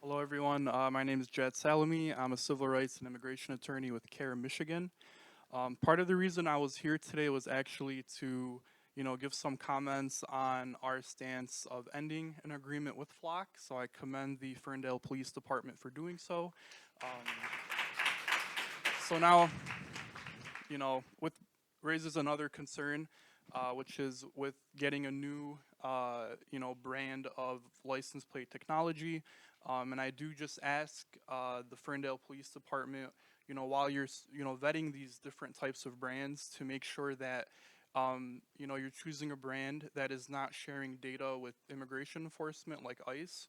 Hello, everyone. My name is Jed Salami. I'm a civil rights and immigration attorney with CARE Michigan. Part of the reason I was here today was actually to, give some comments on our stance of ending an agreement with Flock. So I commend the Ferndale Police Department for doing so. Um, so now, with raises another concern, which is with getting a new, brand of license plate technology. And I do just ask the Ferndale Police Department, while you're, vetting these different types of brands to make sure that, you're choosing a brand that is not sharing data with immigration enforcement like ICE.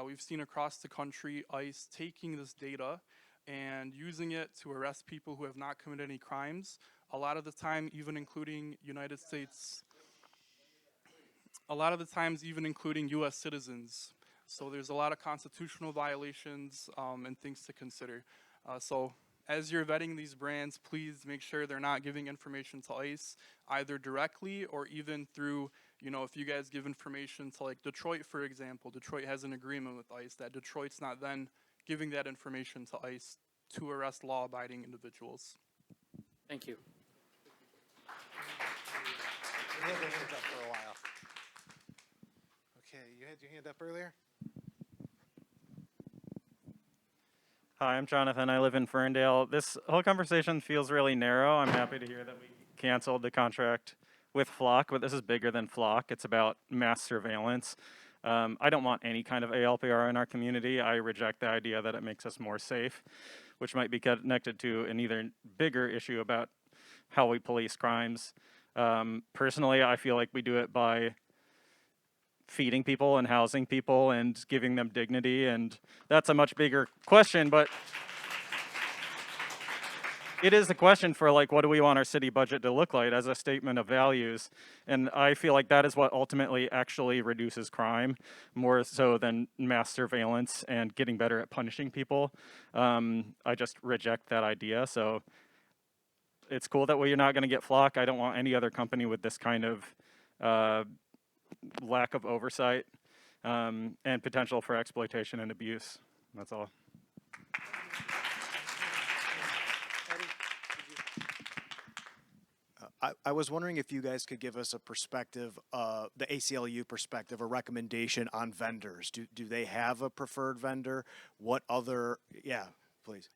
We've seen across the country ICE taking this data and using it to arrest people who have not committed any crimes. A lot of the time, even including United States, a lot of the times, even including US citizens. So there's a lot of constitutional violations and things to consider. So as you're vetting these brands, please make sure they're not giving information to ICE, either directly or even through, if you guys give information to like Detroit, for example. Detroit has an agreement with ICE that Detroit's not then giving that information to ICE to arrest law-abiding individuals. Thank you. You had your hands up for a while. Okay, you had your hand up earlier? Hi, I'm Jonathan. I live in Ferndale. This whole conversation feels really narrow. I'm happy to hear that we canceled the contract with Flock, but this is bigger than Flock. It's about mass surveillance. I don't want any kind of ALPR in our community. I reject the idea that it makes us more safe, which might be connected to an even bigger issue about how we police crimes. Personally, I feel like we do it by feeding people and housing people and giving them dignity, and that's a much bigger question, but it is the question for like, what do we want our city budget to look like as a statement of values? And I feel like that is what ultimately actually reduces crime, more so than mass surveillance and getting better at punishing people. I just reject that idea. So it's cool that we're not going to get Flock. I don't want any other company with this kind of lack of oversight and potential for exploitation and abuse. That's all. I was wondering if you guys could give us a perspective, the ACLU perspective, a recommendation on vendors. Do they have a preferred vendor? What other, yeah, please.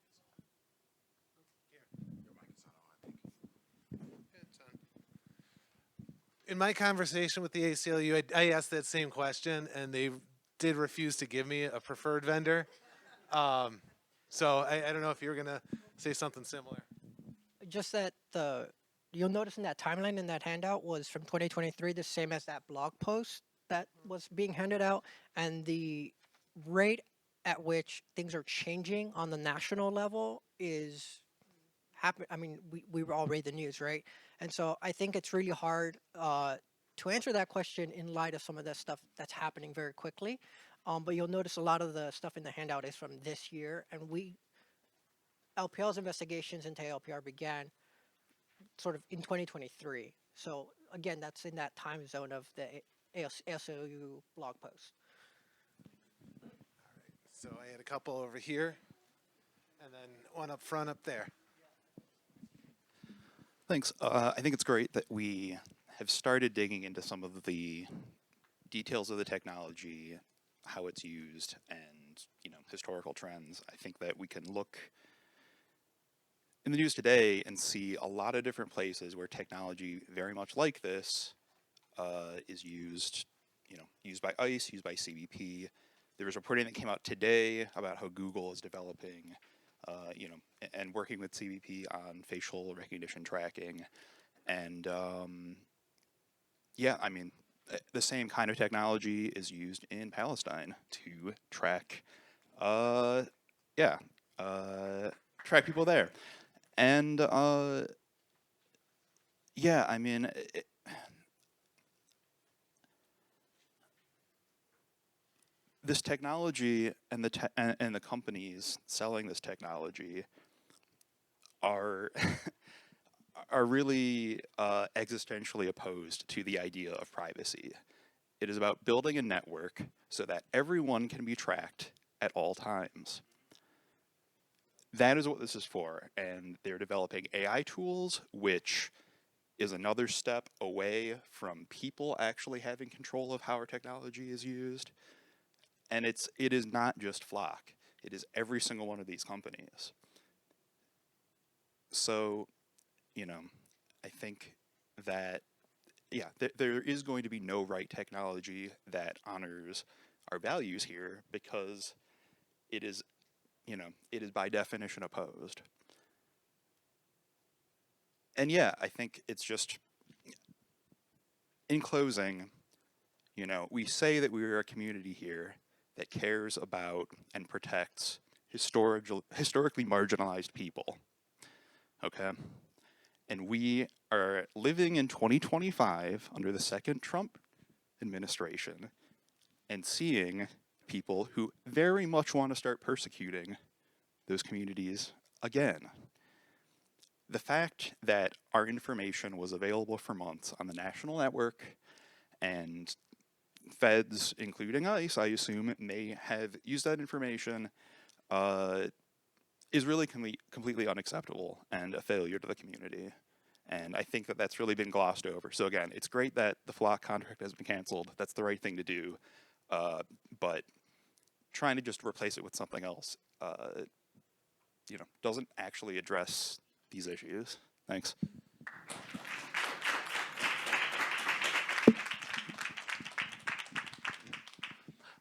In my conversation with the ACLU, I asked that same question, and they did refuse to give me a preferred vendor. So I don't know if you're going to say something similar. Just that you'll notice in that timeline in that handout was from 2023, the same as that blog post that was being handed out, and the rate at which things are changing on the national level is happen. I mean, we all read the news, right? And so I think it's really hard to answer that question in light of some of the stuff that's happening very quickly. But you'll notice a lot of the stuff in the handout is from this year, and LPL's investigations into ALPR began sort of in 2023. So again, that's in that time zone of the ACLU blog post. So I had a couple over here, and then one up front up there. Thanks. I think it's great that we have started digging into some of the details of the technology, how it's used, and historical trends. I think that we can look in the news today and see a lot of different places where technology very much like this is used, used by ICE, used by CBP. There was reporting that came out today about how Google is developing, and working with CBP on facial recognition tracking. And yeah, I mean, the same kind of technology is used in Palestine to track, track people there. And yeah, I mean, this technology and the companies selling this technology are are really existentially opposed to the idea of privacy. It is about building a network so that everyone can be tracked at all times. That is what this is for, and they're developing AI tools, which is another step away from people actually having control of how our technology is used. And it is not just Flock. It is every single one of these companies. So, I think that, yeah, there is going to be no right technology that honors our values here, because it is, it is by definition opposed. And yeah, I think it's just, in closing, we say that we are a community here that cares about and protects historically marginalized people. Okay? And we are living in 2025 under the second Trump administration and seeing people who very much want to start persecuting those communities again. The fact that our information was available for months on the national network, and feds, including ICE, I assume, may have used that information, is really completely unacceptable and a failure to the community. And I think that that's really been glossed over. So again, it's great that the Flock contract has been canceled. That's the right thing to do. But trying to just replace it with something else, doesn't actually address these issues. Thanks.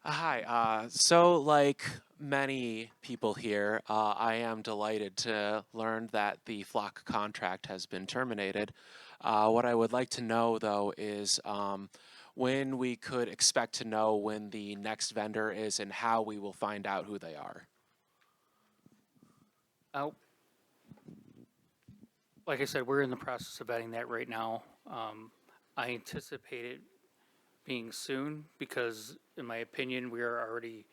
Hi. So, like many people here, I am delighted to learn that the Flock contract has been terminated. What I would like to know, though, is when we could expect to know when the next vendor is and how we will find out who they are. Like I said, we're in the process of vetting that right now. I anticipate it being soon because, in my opinion, we are already,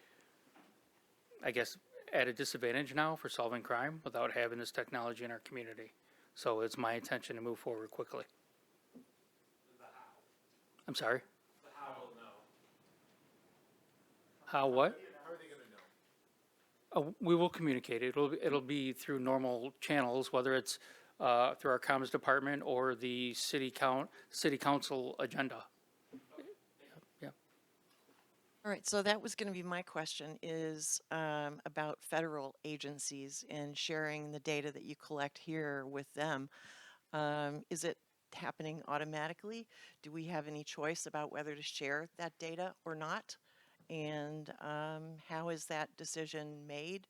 I guess, at a disadvantage now for solving crime without having this technology in our community. So it's my intention to move forward quickly. I'm sorry? How what? How are they going to know? We will communicate. It'll be through normal channels, whether it's through our comms department or the city council agenda. Yeah. All right, so that was going to be my question is about federal agencies and sharing the data that you collect here with them. Is it happening automatically? Do we have any choice about whether to share that data or not? And how is that decision made?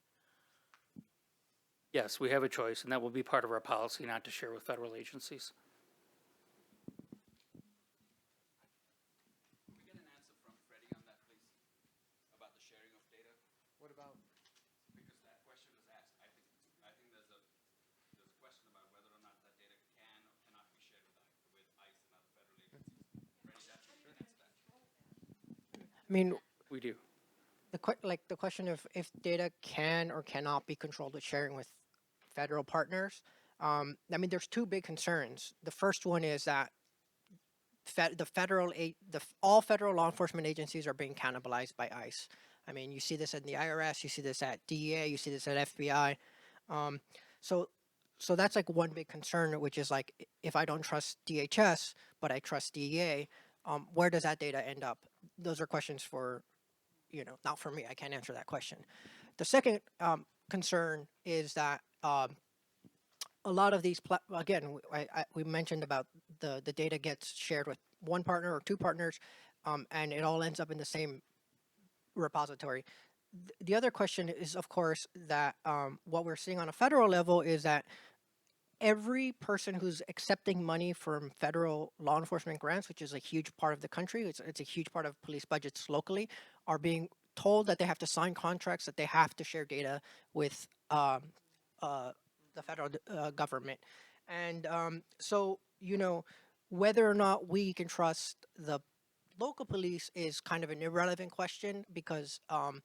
Yes, we have a choice, and that will be part of our policy not to share with federal agencies. What about? Because that question was asked. I think there's a question about whether or not that data can or cannot be shared with ICE and other federal agencies. Ready, that's you can answer that. I mean, We do. the question of if data can or cannot be controlled with sharing with federal partners. I mean, there's two big concerns. The first one is that all federal law enforcement agencies are being cannibalized by ICE. I mean, you see this in the IRS, you see this at DEA, you see this at FBI. So that's like one big concern, which is like, if I don't trust DHS, but I trust DEA, where does that data end up? Those are questions for, not for me. I can't answer that question. The second concern is that a lot of these, we mentioned about the data gets shared with one partner or two partners, and it all ends up in the same repository. The other question is, of course, that what we're seeing on a federal level is that every person who's accepting money from federal law enforcement grants, which is a huge part of the country, it's a huge part of police budgets locally, are being told that they have to sign contracts, that they have to share data with the federal government. And so, whether or not we can trust the local police is kind of an irrelevant question, because on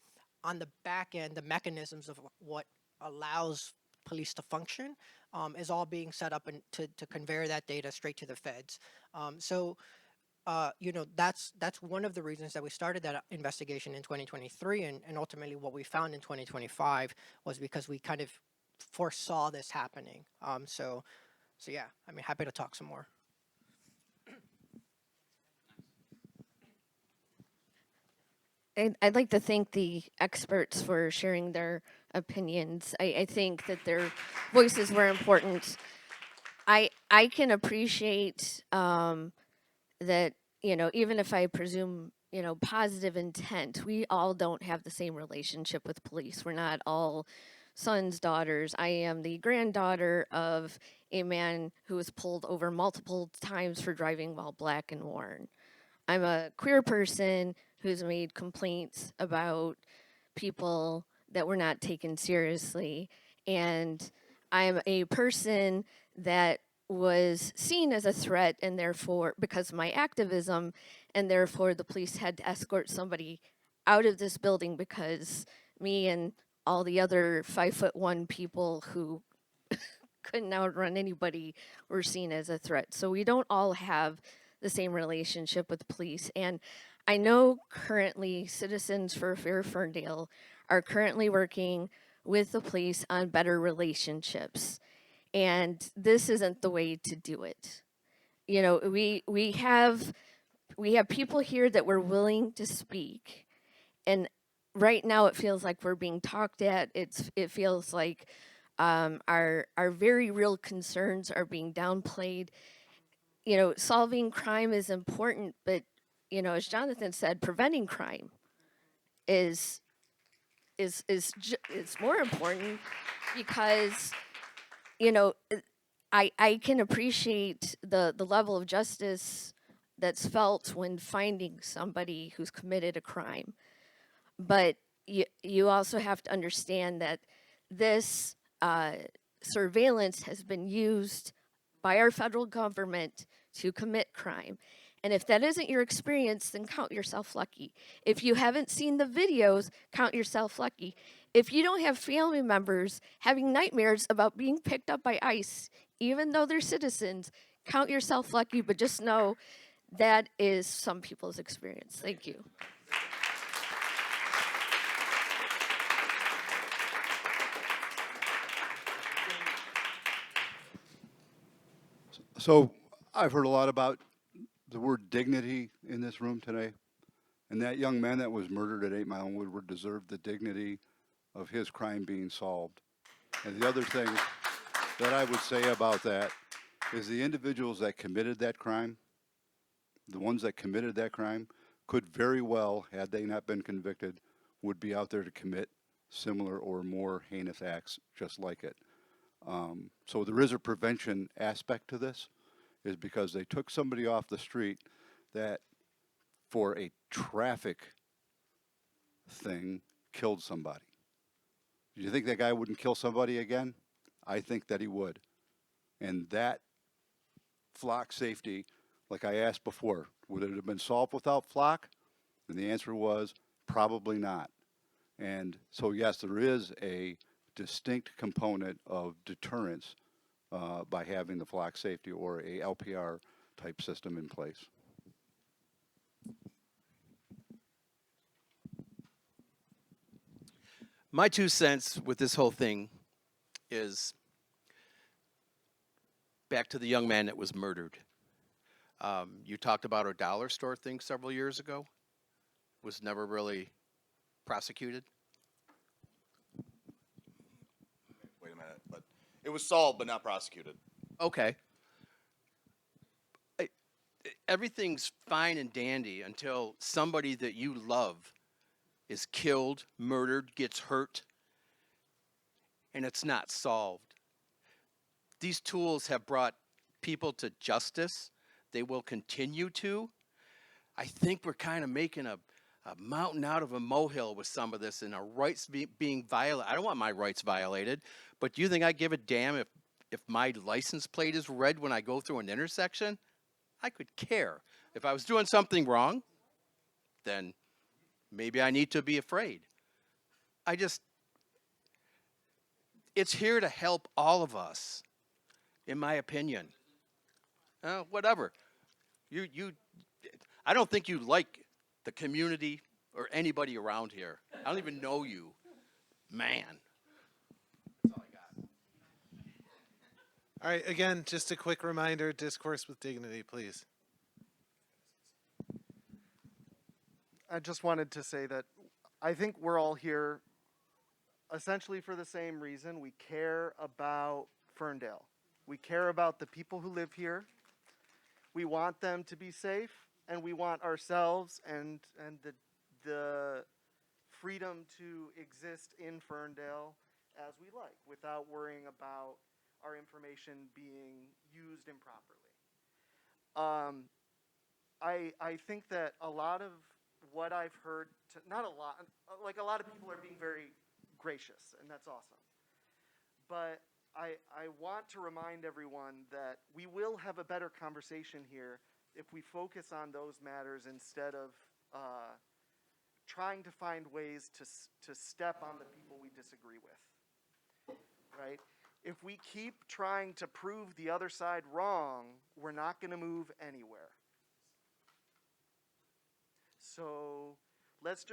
the back end, the mechanisms of what allows police to function is all being set up to convey that data straight to the feds. So that's one of the reasons that we started that investigation in 2023, and ultimately what we found in 2025 was because we kind of foresaw this happening. So yeah, I mean, happy to talk some more. I'd like to thank the experts for sharing their opinions. I think that their voices were important. I can appreciate that, even if I presume, positive intent, we all don't have the same relationship with police. We're not all sons, daughters. I am the granddaughter of a man who was pulled over multiple times for driving while black and worn. I'm a queer person who's made complaints about people that were not taken seriously. And I'm a person that was seen as a threat, and therefore, because of my activism, and therefore the police had to escort somebody out of this building because me and all the other 5'1" people who couldn't outrun anybody were seen as a threat. So we don't all have the same relationship with police. And I know currently Citizens for a Fair Ferndale are currently working with the police on better relationships. And this isn't the way to do it. We have people here that were willing to speak, and right now it feels like we're being talked at. It feels like our very real concerns are being downplayed. Solving crime is important, but as Jonathan said, preventing crime is is more important, because you know I can appreciate the level of justice that's felt when finding somebody who's committed a crime, but you also have to understand that this surveillance has been used by our federal government to commit crime. And if that isn't your experience, then count yourself lucky. If you haven't seen the videos, count yourself lucky. If you don't have family members having nightmares about being picked up by ICE, even though they're citizens, count yourself lucky, but just know that is some people's experience. Thank you. So I've heard a lot about the word dignity in this room today. And that young man that was murdered at 8 Mile and Woodward deserved the dignity of his crime being solved. And the other thing that I would say about that is the individuals that committed that crime, the ones that committed that crime, could very well, had they not been convicted, would be out there to commit similar or more heinous acts just like it. So there is a prevention aspect to this, is because they took somebody off the street that for a traffic thing killed somebody. Do you think that guy wouldn't kill somebody again? I think that he would. And that flock safety, like I asked before, would it have been solved without flock? And the answer was probably not. And so yes, there is a distinct component of deterrence by having the flock safety or a LPR type system in place. My 2 cents with this whole thing is back to the young man that was murdered. You talked about our dollar store thing several years ago. Was never really prosecuted. Wait a minute, but it was solved but not prosecuted. Okay. Everything's fine and dandy until somebody that you love is killed, murdered, gets hurt, and it's not solved. These tools have brought people to justice. They will continue to. I think we're kind of making a mountain out of a molehill with some of this, and our rights being violated. I don't want my rights violated, but do you think I give a damn if my license plate is red when I go through an intersection? I could care. If I was doing something wrong, then maybe I need to be afraid. It's here to help all of us, in my opinion. Whatever. I don't think you like the community or anybody around here. I don't even know you. Man. That's all I got. All right, again, just a quick reminder, discourse with dignity, please. I just wanted to say that I think we're all here essentially for the same reason. We care about Ferndale. We care about the people who live here. We want them to be safe, and we want ourselves and the freedom to exist in Ferndale as we like, without worrying about our information being used improperly. I think that a lot of what I've heard, not a lot, like a lot of people are being very gracious, and that's awesome. But I want to remind everyone that we will have a better conversation here if we focus on those matters instead of trying to find ways to step on the people we disagree with, right? If we keep trying to prove the other side wrong, we're not going to move anywhere. So let's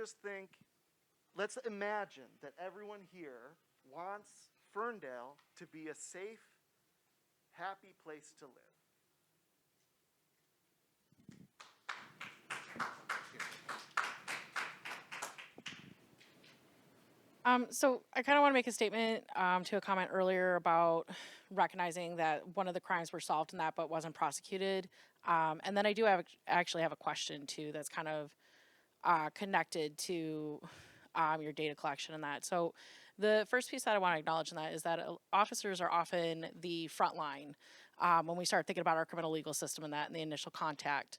imagine that everyone here wants Ferndale to be a safe, happy place to live. So I kind of want to make a statement to a comment earlier about recognizing that one of the crimes were solved in that but wasn't prosecuted. And then I do actually have a question too that's kind of connected to your data collection and that. So the first piece that I want to acknowledge in that is that officers are often the front line when we start thinking about our criminal legal system and that and the initial contact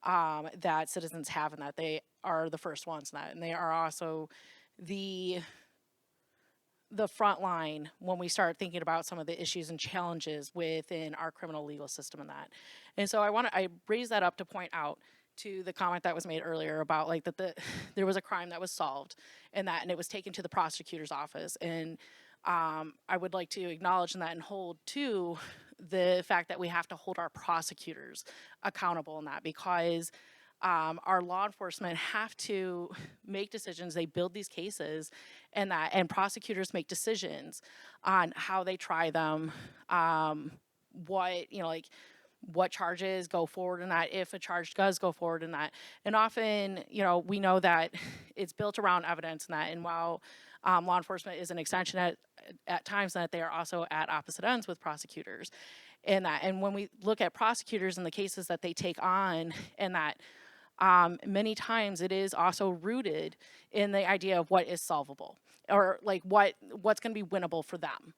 that citizens have in that. They are the first ones in that, and they are also the front line when we start thinking about some of the issues and challenges within our criminal legal system and that. And so I raise that up to point out to the comment that was made earlier about like that there was a crime that was solved and it was taken to the prosecutor's office. And I would like to acknowledge that and hold to the fact that we have to hold our prosecutors accountable in that, because our law enforcement have to make decisions. They build these cases, and prosecutors make decisions on how they try them, what charges go forward in that, if a charge does go forward in that. And often, we know that it's built around evidence in that, and while law enforcement is an extension at times, that they are also at opposite ends with prosecutors in that. And when we look at prosecutors and the cases that they take on, and that many times it is also rooted in the idea of what is solvable, or like what's going to be winnable for them,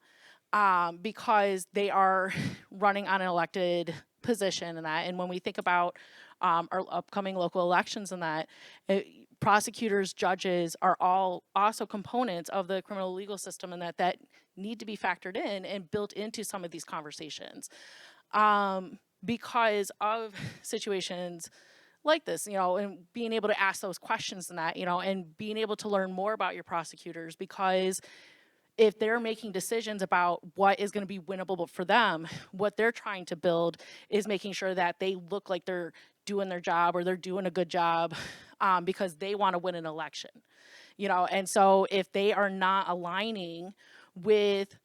because they are running on an elected position and that. And when we think about our upcoming local elections and that, prosecutors, judges are all also components of the criminal legal system, and that need to be factored in and built into some of these conversations, because of situations like this, and being able to ask those questions and that, and being able to learn more about your prosecutors, because if they're making decisions about what is going to be winnable for them, what they're trying to build is making sure that they look like they're doing their job, or they're doing a good job, because they want to win an election, and so if they are not aligning with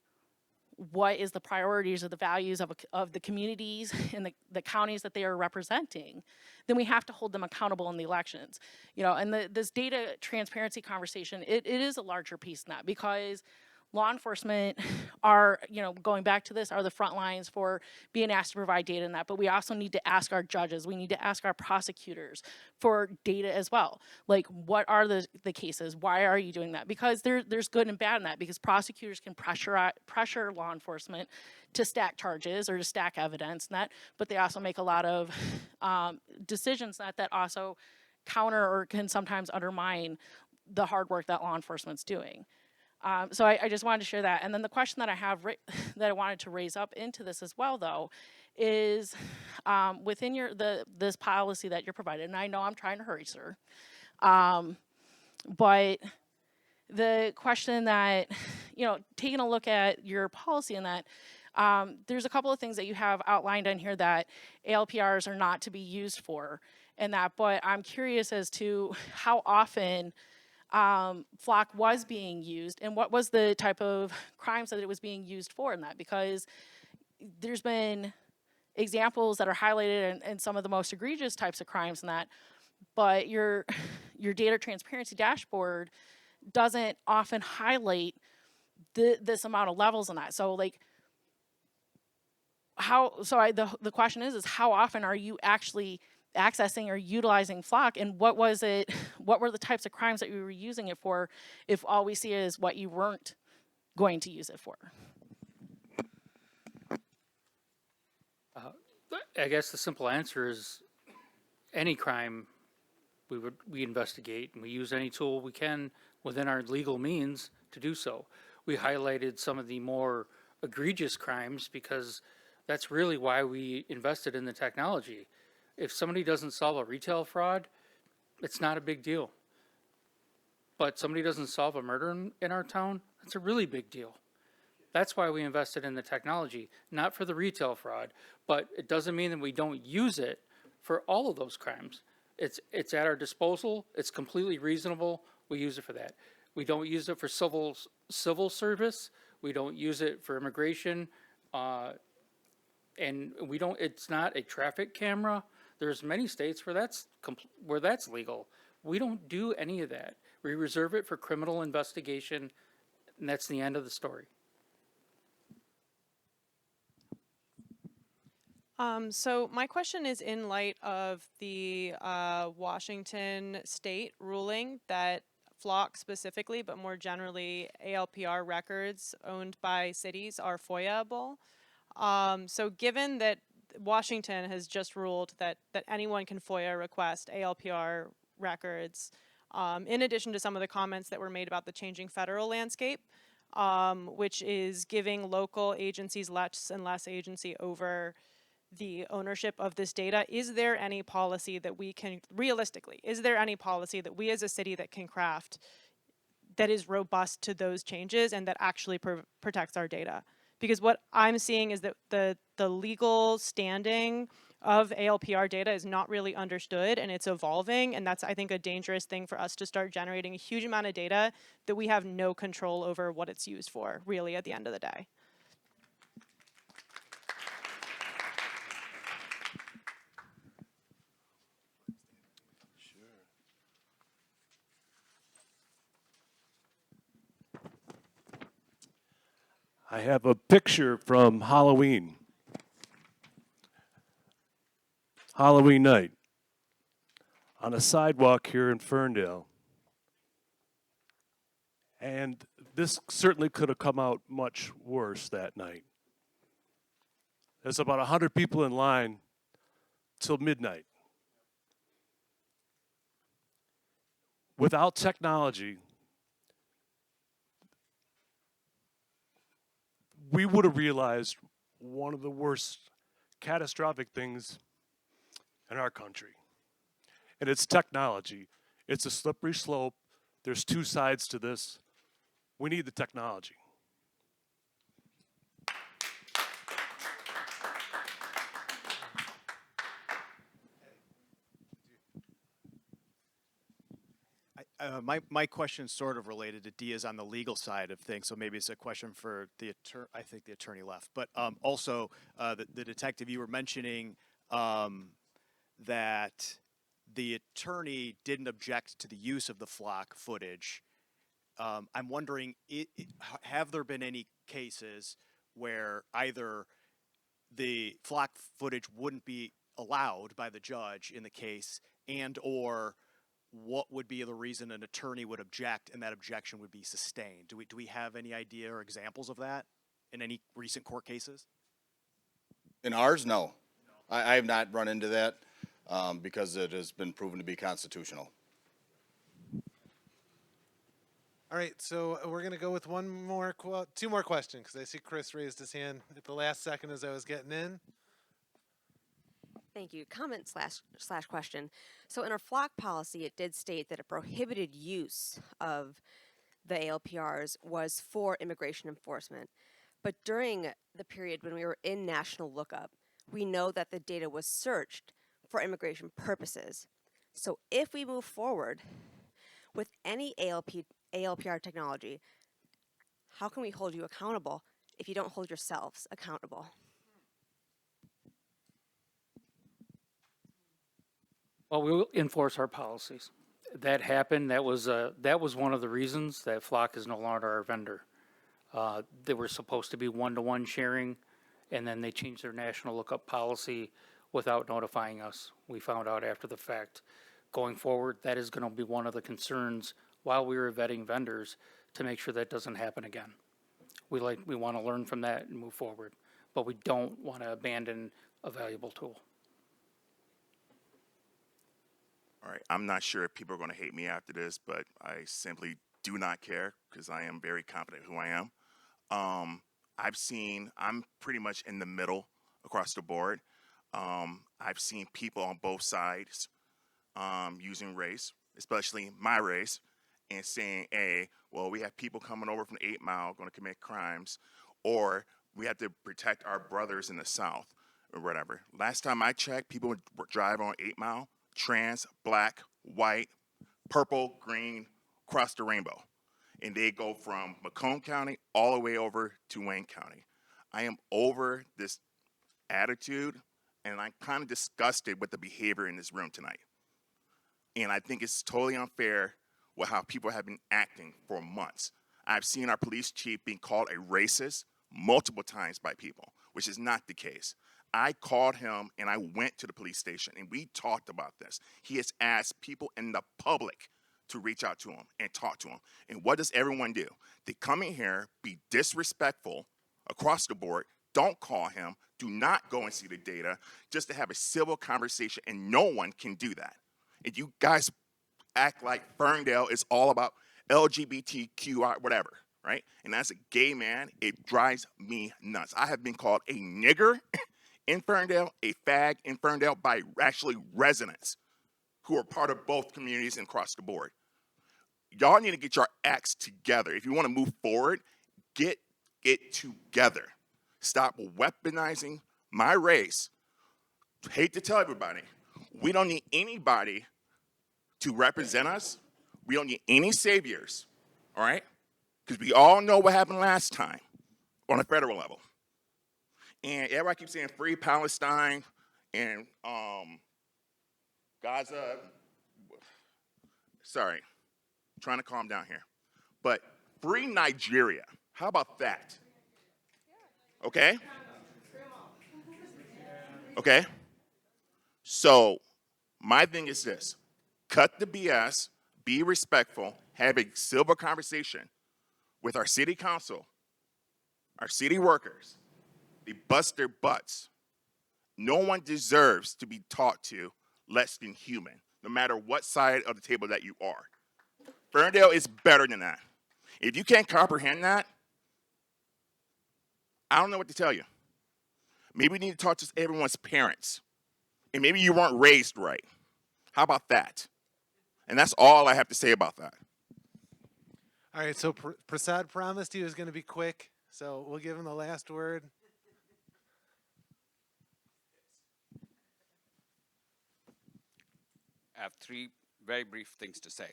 what is the priorities or the values of the communities and the counties that they are representing, then we have to hold them accountable in the elections. And this data transparency conversation, it is a larger piece than that, because law enforcement are, going back to this, are the front lines for being asked to provide data in that. But we also need to ask our judges, we need to ask our prosecutors for data as well. Like, what are the cases? Why are you doing that? Because there's good and bad in that, because prosecutors can pressure law enforcement to stack charges or to stack evidence and that, but they also make a lot of decisions that also counter or can sometimes undermine the hard work that law enforcement's doing. So I just wanted to share that. And then the question that I have that I wanted to raise up into this as well, though, is within this policy that you're provided, and I know I'm trying to hurry, sir, but the question that, taking a look at your policy and that, there's a couple of things that you have outlined on here that ALPRs are not to be used for. and that, but I'm curious as to how often flock was being used and what was the type of crimes that it was being used for in that, because there's been examples that are highlighted in some of the most egregious types of crimes in that, but your data transparency dashboard doesn't often highlight this amount of levels in that. So like the question is how often are you actually accessing or utilizing flock, and what were the types of crimes that you were using it for if all we see is what you weren't going to use it for? I guess the simple answer is any crime we investigate, and we use any tool we can within our legal means to do so. We highlighted some of the more egregious crimes because that's really why we invested in the technology. If somebody doesn't solve a retail fraud, it's not a big deal. But somebody doesn't solve a murder in our town, that's a really big deal. That's why we invested in the technology, not for the retail fraud, but it doesn't mean that we don't use it for all of those crimes. It's at our disposal. It's completely reasonable. We use it for that. We don't use it for civil service. We don't use it for immigration, and we don't. It's not a traffic camera. There's many states where that's legal. We don't do any of that. We reserve it for criminal investigation, and that's the end of the story. So my question is in light of the Washington state ruling that Flock specifically, but more generally ALPR records owned by cities are FOIA-able. So given that Washington has just ruled that anyone can FOIA request ALPR records, in addition to some of the comments that were made about the changing federal landscape, which is giving local agencies less and less agency over the ownership of this data, is there any policy that we can, realistically, is there any policy that we as a city that can craft that is robust to those changes and that actually protects our data? Because what I'm seeing is that the legal standing of ALPR data is not really understood, and it's evolving, and that's, I think, a dangerous thing for us to start generating a huge amount of data that we have no control over what it's used for, really, at the end of the day. I have a picture from Halloween night on a sidewalk here in Ferndale. And this certainly could have come out much worse that night. There's about 100 people in line till midnight. Without technology, we would have realized one of the worst catastrophic things in our country. And it's technology. It's a slippery slope. There's two sides to this. We need the technology. My question is sort of related to Dia's on the legal side of things, so maybe it's a question for the attorney. I think the attorney left, but also the detective. You were mentioning that the attorney didn't object to the use of the flock footage. I'm wondering, have there been any cases where either the flock footage wouldn't be allowed by the judge in the case, and or what would be the reason an attorney would object and that objection would be sustained? Do we have any idea or examples of that in any recent court cases? In ours, no. I have not run into that because it has been proven to be constitutional. All right, so we're going to go with two more questions, because I see Chris raised his hand at the last second as I was getting in. Thank you. Comment slash question. So in our flock policy, it did state that a prohibited use of the ALPRs was for immigration enforcement. But during the period when we were in national lookup, we know that the data was searched for immigration purposes. So if we move forward with any ALPR technology, how can we hold you accountable if you don't hold yourselves accountable? Well, we will enforce our policies. That happened. That was one of the reasons that Flock is no longer our vendor. They were supposed to be one-to-one sharing, and then they changed their national lookup policy without notifying us. We found out after the fact. Going forward, that is going to be one of the concerns while we were vetting vendors to make sure that doesn't happen again. We want to learn from that and move forward, but we don't want to abandon a valuable tool. All right, I'm not sure if people are going to hate me after this, but I simply do not care because I am very confident who I am. I'm pretty much in the middle across the board. I've seen people on both sides using race, especially my race, and saying, hey, well, we have people coming over from 8 Mile going to commit crimes, or we have to protect our brothers in the South, or whatever. Last time I checked, people would drive on 8 Mile, trans, black, white, purple, green, across the rainbow. And they go from Macomb County all the way over to Wayne County. I am over this attitude, and I'm kind of disgusted with the behavior in this room tonight. And I think it's totally unfair with how people have been acting for months. I've seen our police chief being called a racist multiple times by people, which is not the case. I called him and I went to the police station and we talked about this. He has asked people in the public to reach out to him and talk to him. And what does everyone do? They come in here, be disrespectful across the board, don't call him, do not go and see the data, just to have a civil conversation, and no one can do that. And you guys act like Ferndale is all about LGBTQI, whatever, right? And as a gay man, it drives me nuts. I have been called a nigger in Ferndale, a fag in Ferndale by actually residents who are part of both communities and across the board. Y'all need to get your acts together. If you want to move forward, get it together. Stop weaponizing my race. Hate to tell everybody, we don't need anybody to represent us. We don't need any saviors, all right? Because we all know what happened last time on a federal level. And everybody keeps saying free Palestine and Gaza. Sorry, trying to calm down here. But free Nigeria. How about that? Okay? Okay? So my thing is this. Cut the BS, be respectful, have a civil conversation with our city council, our city workers. They bust their butts. No one deserves to be talked to less than human, no matter what side of the table that you are. Ferndale is better than that. If you can't comprehend that, I don't know what to tell you. Maybe we need to talk to everyone's parents. And maybe you weren't raised right. How about that? And that's all I have to say about that. All right, so Prasad promised he was going to be quick, so we'll give him the last word. I have 3 very brief things to say.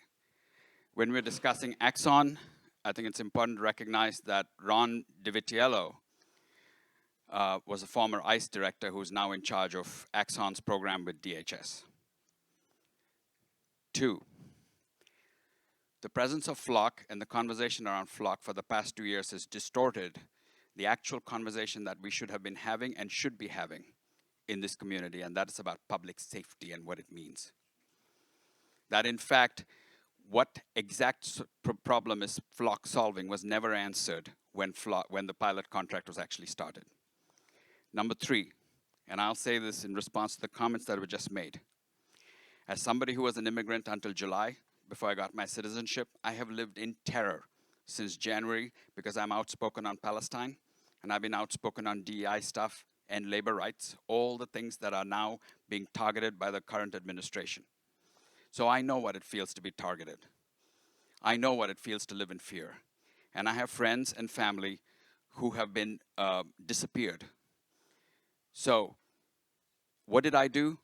When we're discussing Axon, I think it's important to recognize that Ron DiVitiello was a former ICE director who's now in charge of Axon's program with DHS. 2, the presence of Flock and the conversation around Flock for the past 2 years has distorted the actual conversation that we should have been having and should be having in this community, and that is about public safety and what it means. That in fact, what exact problem is Flock solving was never answered when the pilot contract was actually started. Number 3, and I'll say this in response to the comments that were just made. As somebody who was an immigrant until July, before I got my citizenship, I have lived in terror since January because I'm outspoken on Palestine, and I've been outspoken on DEI stuff and labor rights, all the things that are now being targeted by the current administration. So I know what it feels to be targeted. I know what it feels to live in fear. And I have friends and family who have been disappeared. So what did I do?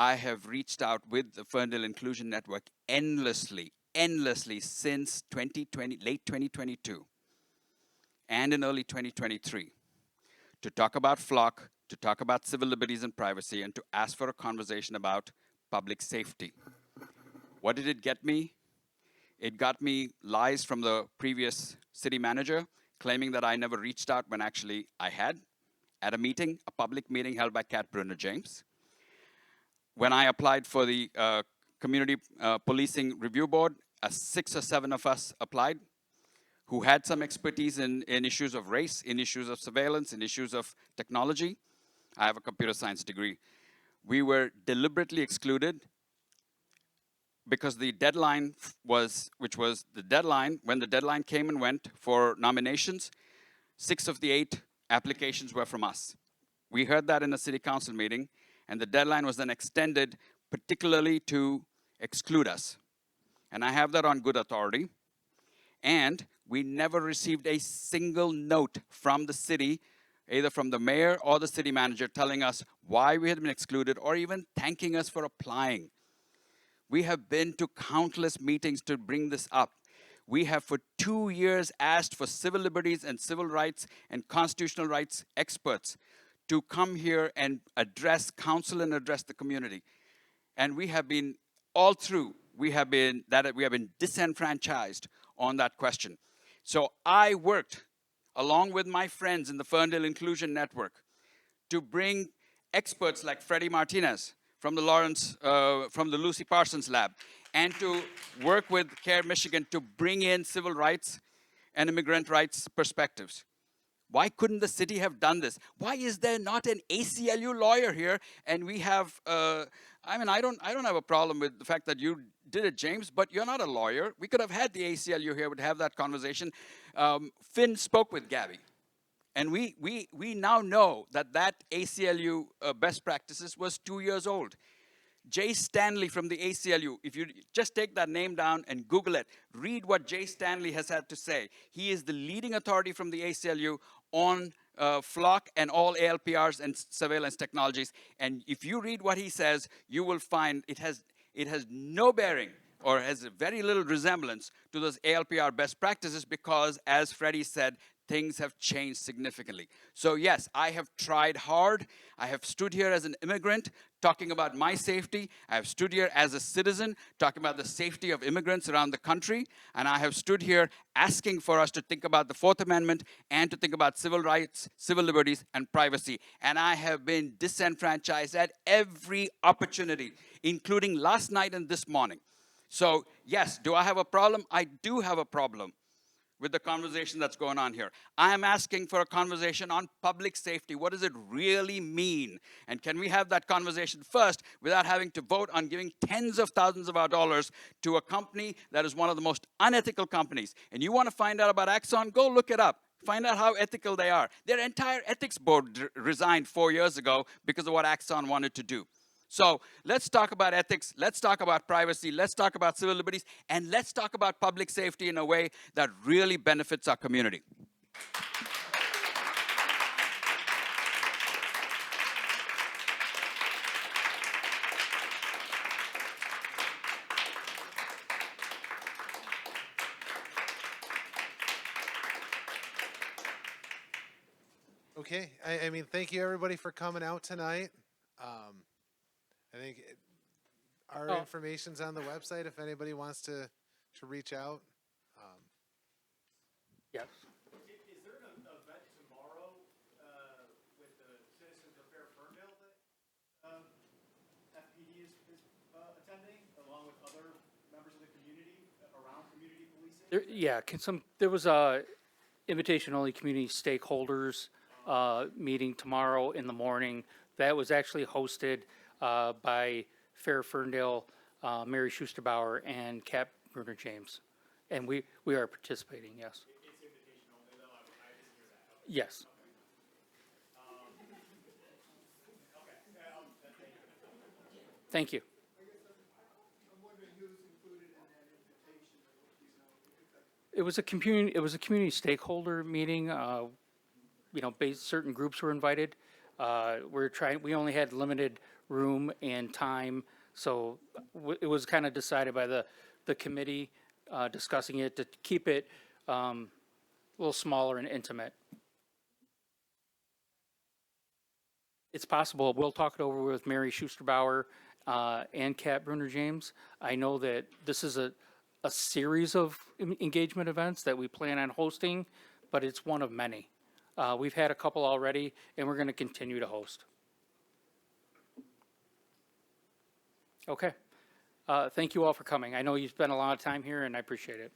I have reached out with the Ferndale Inclusion Network endlessly since 2020, late 2022 and in early 2023 to talk about FLOC, to talk about civil liberties and privacy, and to ask for a conversation about public safety. What did it get me? It got me lies from the previous city manager claiming that I never reached out when actually I had at a meeting, a public meeting held by Kat Brunner James. When I applied for the Community Policing Review Board, 6 or 7 of us applied who had some expertise in issues of race, in issues of surveillance, in issues of technology. I have a computer science degree. We were deliberately excluded because the deadline which was the deadline, when the deadline came and went for nominations, 6 of the 8 applications were from us. We heard that in a city council meeting, and the deadline was then extended particularly to exclude us. And I have that on good authority. And we never received a single note from the city, either from the mayor or the city manager, telling us why we had been excluded or even thanking us for applying. We have been to countless meetings to bring this up. We have for 2 years asked for civil liberties and civil rights and constitutional rights experts to come here and address council and address the community. And we have been, all through, we have been disenfranchised on that question. So I worked along with my friends in the Ferndale Inclusion Network to bring experts like Freddie Martinez from the Lucy Parsons Lab, and to work with CARE Michigan to bring in civil rights and immigrant rights perspectives. Why couldn't the city have done this? Why is there not an ACLU lawyer here? And we have, I mean, I don't have a problem with the fact that you did it, James, but you're not a lawyer. We could have had the ACLU here to have that conversation. Finn spoke with Gabby. And we now know that ACLU best practices was 2 years old. Jay Stanley from the ACLU, if you just take that name down and Google it, read what Jay Stanley has had to say. He is the leading authority from the ACLU on FLOC and all ALPRs and surveillance technologies. And if you read what he says, you will find it has no bearing or has very little resemblance to those ALPR best practices because, as Freddie said, things have changed significantly. So yes, I have tried hard. I have stood here as an immigrant talking about my safety. I have stood here as a citizen talking about the safety of immigrants around the country. And I have stood here asking for us to think about the Fourth Amendment and to think about civil rights, civil liberties, and privacy. And I have been disenfranchised at every opportunity, including last night and this morning. So yes, do I have a problem? I do have a problem with the conversation that's going on here. I am asking for a conversation on public safety. What does it really mean? And can we have that conversation first without having to vote on giving tens of thousands of our dollars to a company that is one of the most unethical companies? And you want to find out about Axon? Go look it up. Find out how ethical they are. Their entire ethics board resigned 4 years ago because of what Axon wanted to do. So let's talk about ethics, let's talk about privacy, let's talk about civil liberties, and let's talk about public safety in a way that really benefits our community. Okay, I mean, thank you everybody for coming out tonight. I think our information's on the website if anybody wants to reach out. Yes. Is there an event tomorrow with the Citizens of Fair Ferndale that FPD is attending, along with other members of the community around community policing? There was a invitation-only community stakeholders meeting tomorrow in the morning. That was actually hosted by Fair Ferndale, Mary Schusterbauer, and Kat Brunner James. And we are participating, yes. It's invitation only, though? I didn't hear that. Okay. Yes. Thank you. It was a community stakeholder meeting. Certain groups were invited. We only had limited room and time. So it was kind of decided by the committee discussing it to keep it a little smaller and intimate. It's possible. We'll talk it over with Mary Schusterbauer and Kat Bruner James. I know that this is a series of engagement events that we plan on hosting, but it's one of many. We've had a couple already, and we're going to continue to host. Okay. Thank you all for coming. I know you spent a lot of time here, and I appreciate it.